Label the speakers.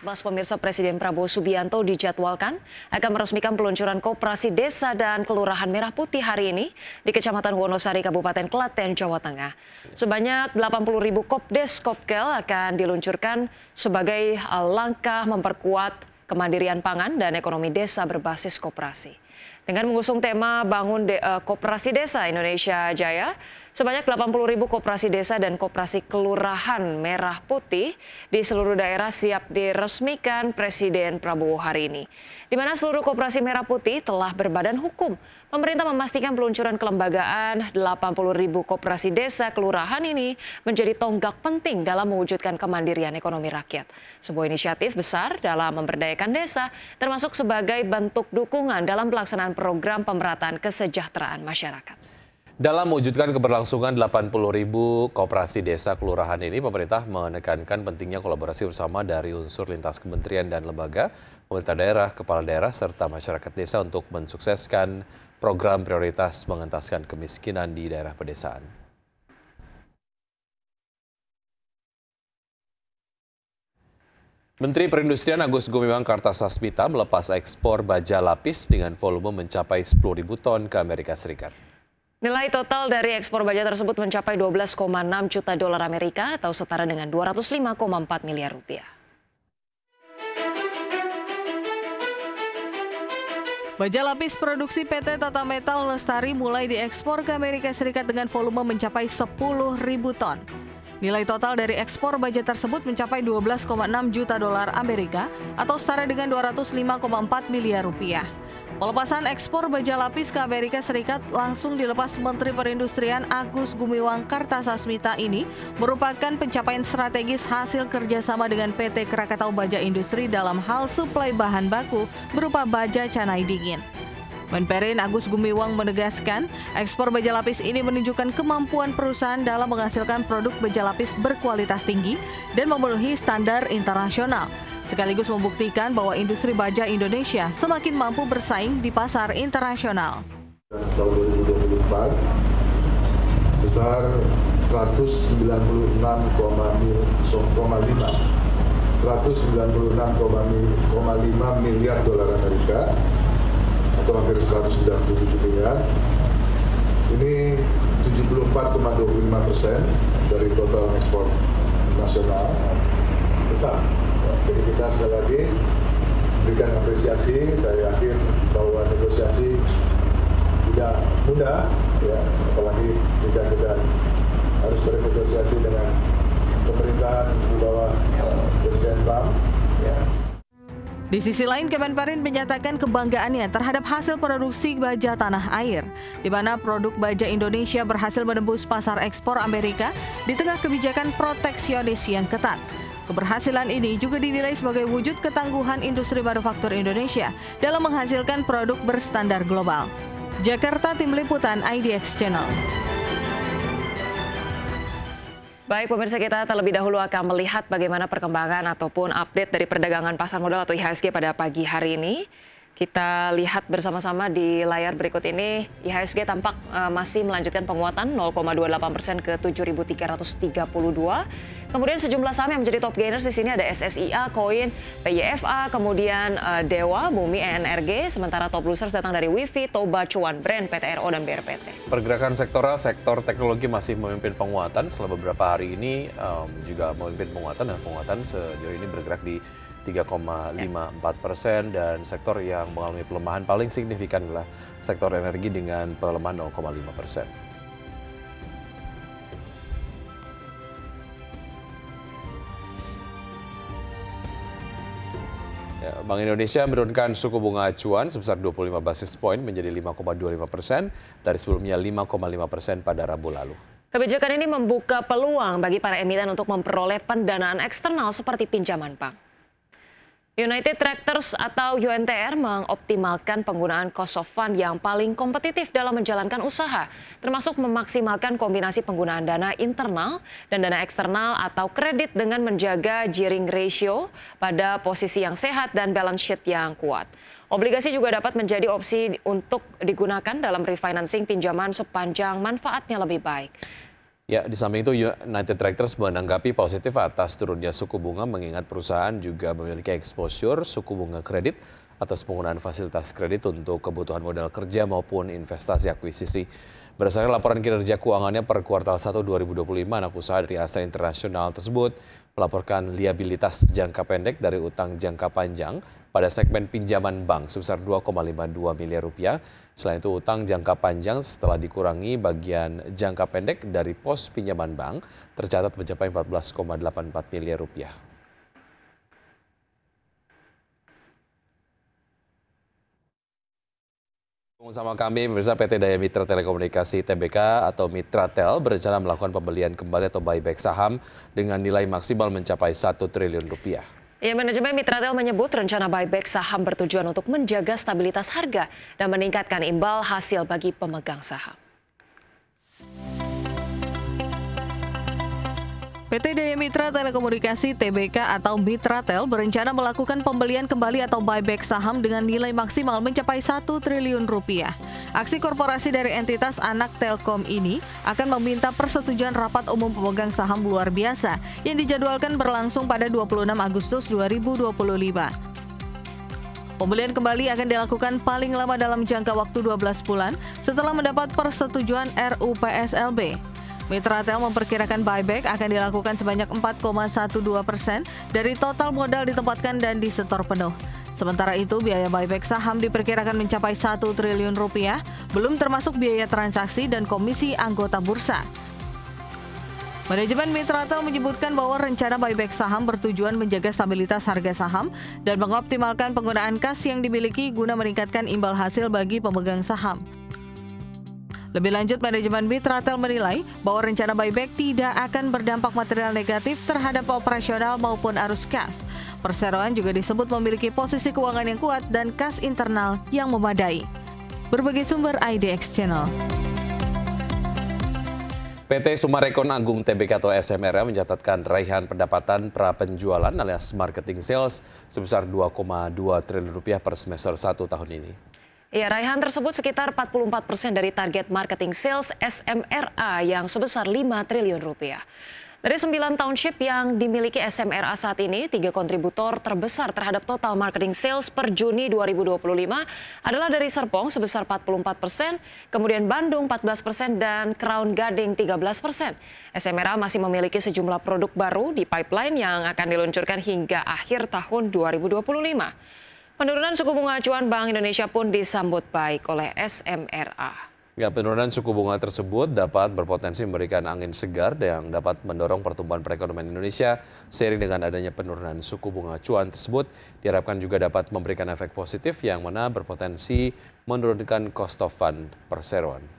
Speaker 1: 14 pemirsa Presiden Prabowo Subianto dijadwalkan akan meresmikan peluncuran Koperasi Desa dan Kelurahan Merah Putih hari ini di Kecamatan Wonosari, Kabupaten Klaten, Jawa Tengah. Sebanyak 80.000 Kopdes Kopkel akan diluncurkan sebagai langkah memperkuat kemandirian pangan dan ekonomi desa berbasis koperasi. Dengan mengusung tema Bangun Koperasi Desa Indonesia Jaya, sebanyak 80.000 koperasi desa dan koperasi kelurahan Merah Putih di seluruh daerah siap diresmikan Presiden Prabowo hari ini. Di mana seluruh koperasi Merah Putih telah berbadan hukum. Pemerintah memastikan peluncuran kelembagaan 80.000 koperasi desa kelurahan ini menjadi tonggak penting dalam mewujudkan kemandirian ekonomi rakyat. Sebuah inisiatif besar dalam memberdayakan desa, termasuk sebagai bentuk dukungan dalam pelaksanaan program pemerataan kesejahteraan masyarakat.
Speaker 2: Dalam mewujudkan keberlangsungan 80.000 koperasi desa kelurahan ini, pemerintah menekankan pentingnya kolaborasi bersama dari unsur lintas kementerian dan lembaga, pemerintah daerah, kepala daerah, serta masyarakat desa untuk mensukseskan program prioritas mengentaskan kemiskinan di daerah pedesaan. Menteri Perindustrian Agus Gumiwang Kartasasmita melepas ekspor baja lapis dengan volume mencapai 10.000 ton ke Amerika Serikat.
Speaker 1: Nilai total dari ekspor baja tersebut mencapai 12,6 juta dolar Amerika atau setara dengan 205,4 miliar rupiah.
Speaker 3: Baja lapis produksi PT Tata Metal Lestari mulai diekspor ke Amerika Serikat dengan volume mencapai 10.000 ton. Nilai total dari ekspor baja tersebut mencapai 12,6 juta dolar Amerika atau setara dengan 205,4 miliar rupiah. Pelepasan ekspor baja lapis ke Amerika Serikat langsung dilepas Menteri Perindustrian Agus Gumiwang Kartasasmita ini merupakan pencapaian strategis hasil kerjasama dengan PT Krakatau Baja Industri dalam hal suplai bahan baku berupa baja canai dingin. Menperin Agus Gumiwang menegaskan, ekspor baja lapis ini menunjukkan kemampuan perusahaan dalam menghasilkan produk baja lapis berkualitas tinggi dan memenuhi standar internasional, sekaligus membuktikan bahwa industri baja Indonesia semakin mampu bersaing di pasar internasional.
Speaker 4: Tahun 2024 sebesar 196,5 miliar dolar Amerika atau hampir 197 miliar. Ini 74,25% dari total ekspor nasional, besar. Jadi kita sekali lagi berikan apresiasi. Saya yakin bahwa negosiasi tidak mudah, ya, apalagi jika kita harus bernegosiasi dengan pemerintahan di bawah Presiden Trump. Ya.
Speaker 3: Di sisi lain, Kemenperin menyatakan kebanggaannya terhadap hasil produksi baja tanah air, di mana produk baja Indonesia berhasil menembus pasar ekspor Amerika di tengah kebijakan proteksionis yang ketat. Keberhasilan ini juga dinilai sebagai wujud ketangguhan industri manufaktur Indonesia dalam menghasilkan produk berstandar global. Jakarta, Tim Liputan IDX Channel.
Speaker 1: Baik pemirsa, kita terlebih dahulu akan melihat bagaimana perkembangan ataupun update dari perdagangan pasar modal atau IHSG pada pagi hari ini. Kita lihat bersama-sama di layar berikut ini, IHSG tampak masih melanjutkan penguatan 0,28% ke 7.332. Kemudian sejumlah saham yang menjadi top gainers di sini ada SSIA, Koin, PYFA, kemudian Dewa, Bumi, ENRG. Sementara top losers datang dari Wifi, Toba, Cuan, Brand, PTRO, dan BRPT.
Speaker 2: Pergerakan sektoral, sektor teknologi masih memimpin penguatan. Setelah beberapa hari ini juga memimpin penguatan, dan penguatan sejauh ini bergerak di 3,54% dan sektor yang mengalami pelemahan paling signifikan adalah sektor energi dengan pelemahan 0,5%. Bank Indonesia menurunkan suku bunga acuan sebesar 25 basis poin menjadi 5,25% dari sebelumnya 5,5% pada Rabu lalu.
Speaker 1: Kebijakan ini membuka peluang bagi para emiten untuk memperoleh pendanaan eksternal seperti pinjaman bank. United Tractors atau UNTR mengoptimalkan penggunaan cost of fund yang paling kompetitif dalam menjalankan usaha, termasuk memaksimalkan kombinasi penggunaan dana internal dan dana eksternal atau kredit dengan menjaga gearing ratio pada posisi yang sehat dan balance sheet yang kuat. Obligasi juga dapat menjadi opsi untuk digunakan dalam refinancing pinjaman sepanjang manfaatnya lebih baik.
Speaker 2: Ya, di samping itu United Tractors menanggapi positif atas turunnya suku bunga mengingat perusahaan juga memiliki exposure suku bunga kredit atas penggunaan fasilitas kredit untuk kebutuhan modal kerja maupun investasi akuisisi. Berdasarkan laporan kinerja keuangannya per kuartal 1 2025, anak usaha dari Astra Internasional tersebut melaporkan liabilitas jangka pendek dari utang jangka panjang pada segmen pinjaman bank sebesar 2,52 miliar rupiah. Selain itu, utang jangka panjang setelah dikurangi bagian jangka pendek dari pos pinjaman bank tercatat mencapai 14,84 miliar rupiah. Bersama kami, pemirsa, PT Daya Mitra Telekomunikasi Tbk atau Mitratel berencana melakukan pembelian kembali atau buyback saham dengan nilai maksimal mencapai 1 triliun rupiah.
Speaker 1: Ya, manajemen Mitratel menyebut rencana buyback saham bertujuan untuk menjaga stabilitas harga dan meningkatkan imbal hasil bagi pemegang saham.
Speaker 3: PT Daya Mitra Telekomunikasi Tbk atau Mitratel berencana melakukan pembelian kembali atau buyback saham dengan nilai maksimal mencapai 1 triliun rupiah. Aksi korporasi dari entitas anak Telkom ini akan meminta persetujuan rapat umum pemegang saham luar biasa yang dijadwalkan berlangsung pada 26 Agustus 2025. Pembelian kembali akan dilakukan paling lama dalam jangka waktu 12 bulan setelah mendapat persetujuan RUPSLB. Mitratel memperkirakan buyback akan dilakukan sebanyak 4,12% dari total modal ditempatkan dan disetor penuh. Sementara itu, biaya buyback saham diperkirakan mencapai 1 triliun rupiah, belum termasuk biaya transaksi dan komisi anggota bursa. Manajemen Mitratel menyebutkan bahwa rencana buyback saham bertujuan menjaga stabilitas harga saham dan mengoptimalkan penggunaan kas yang dimiliki guna meningkatkan imbal hasil bagi pemegang saham. Lebih lanjut, manajemen Mitratel menilai bahwa rencana buyback tidak akan berdampak material negatif terhadap operasional maupun arus kas. Perseroan juga disebut memiliki posisi keuangan yang kuat dan kas internal yang memadai. Berbagai sumber IDX Channel.
Speaker 2: PT Summarecon Agung Tbk atau SMRA mencatatkan raihan pendapatan pra-penjualan alias marketing sales sebesar 2,2 triliun rupiah per semester 1 tahun ini.
Speaker 1: Ya, raihan tersebut sekitar 44% dari target marketing sales SMRA yang sebesar 5 triliun rupiah. Dari 9 township yang dimiliki SMRA saat ini, 3 kontributor terbesar terhadap total marketing sales per Juni 2025 adalah dari Serpong sebesar 44%, kemudian Bandung 14% dan Crown Gading 13%. SMRA masih memiliki sejumlah produk baru di pipeline yang akan diluncurkan hingga akhir tahun 2025. Penurunan suku bunga acuan Bank Indonesia pun disambut baik oleh SMRA.
Speaker 2: Ya, penurunan suku bunga tersebut dapat berpotensi memberikan angin segar yang dapat mendorong pertumbuhan perekonomian Indonesia. Seiring dengan adanya penurunan suku bunga acuan tersebut, diharapkan juga dapat memberikan efek positif yang mana berpotensi menurunkan cost of fund perseroan.